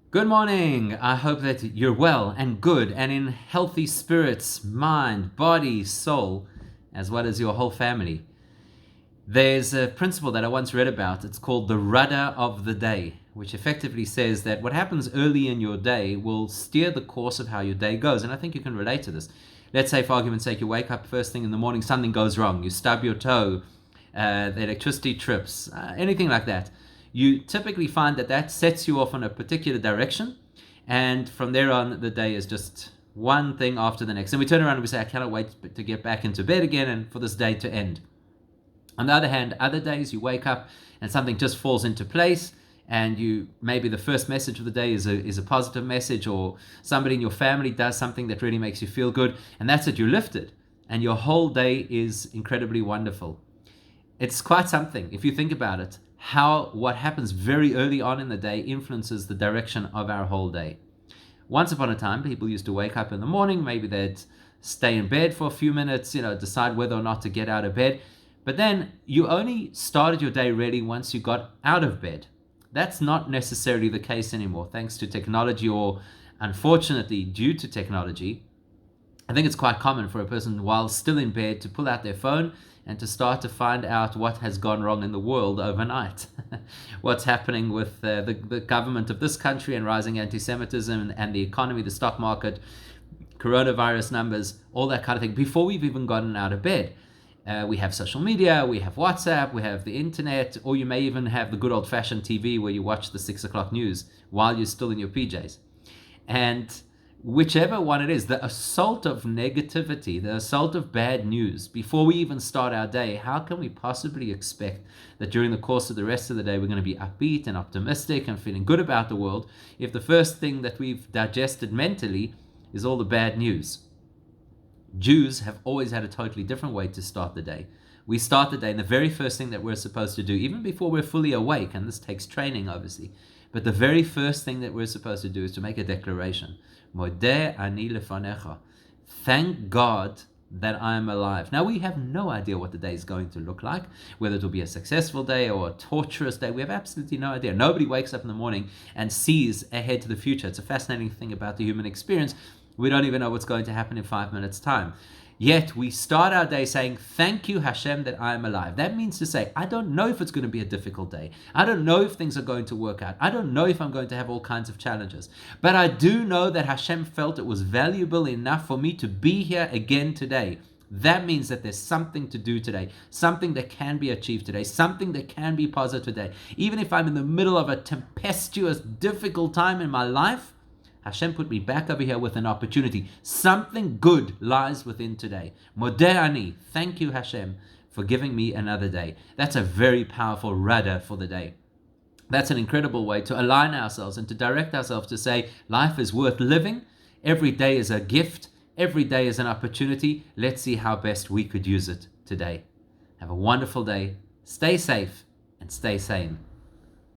Good morning. I hope that you're well and good and in healthy spirits, mind, body, soul, as well as your whole family. There's a principle that I once read about. It's called the rudder of the day, which effectively says that what happens early in your day will steer the course of how your day goes. And I think you can relate to this. Let's say, for argument's sake, you wake up first thing in the morning, something goes wrong. You stub your toe, the electricity trips, anything like that. You typically find that sets you off on a particular direction. And from there on, the day is just one thing after the next. And we turn around and we say, I cannot wait to get back into bed again and for this day to end. On the other hand, other days you wake up and something just falls into place, and you maybe the first message of the day is a positive message, or somebody in your family does something that really makes you feel good, and that's it, you're lifted, and your whole day is incredibly wonderful. It's quite something if you think about it, how what happens very early on in the day influences the direction of our whole day. Once upon a time, people used to wake up in the morning, maybe they'd stay in bed for a few minutes, decide whether or not to get out of bed. But then you only started your day really once you got out of bed. That's not necessarily the case anymore, thanks to technology, or unfortunately due to technology. I think it's quite common for a person while still in bed to pull out their phone and to start to find out what has gone wrong in the world overnight. What's happening with the government of this country and rising anti-Semitism and the economy, the stock market, coronavirus numbers, all that kind of thing, before we've even gotten out of bed. We have social media, we have WhatsApp, we have the internet, or you may even have the good old-fashioned TV where you watch the 6 o'clock news while you're still in your PJs. And whichever one it is, the assault of negativity, the assault of bad news, before we even start our day, how can we possibly expect that during the course of the rest of the day we're going to be upbeat and optimistic and feeling good about the world if the first thing that we've digested mentally is all the bad news? Jews have always had a totally different way to start the day. We start the day, and the very first thing that we're supposed to do, even before we're fully awake, and this takes training obviously, but the very first thing that we're supposed to do is to make a declaration. Modeh ani lefanecha. Thank God that I am alive. Now, we have no idea what the day is going to look like, whether it will be a successful day or a torturous day. We have absolutely no idea. Nobody wakes up in the morning and sees ahead to the future. It's a fascinating thing about the human experience. We don't even know what's going to happen in 5 minutes' time. Yet we start our day saying, thank you, Hashem, that I am alive. That means to say, I don't know if it's going to be a difficult day. I don't know if things are going to work out. I don't know if I'm going to have all kinds of challenges. But I do know that Hashem felt it was valuable enough for me to be here again today. That means that there's something to do today, something that can be achieved today, something that can be positive today. Even if I'm in the middle of a tempestuous, difficult time in my life, Hashem put me back over here with an opportunity. Something good lies within today. Modeh ani. Thank you, Hashem, for giving me another day. That's a very powerful rudder for the day. That's an incredible way to align ourselves and to direct ourselves to say, life is worth living. Every day is a gift. Every day is an opportunity. Let's see how best we could use it today. Have a wonderful day. Stay safe and stay sane.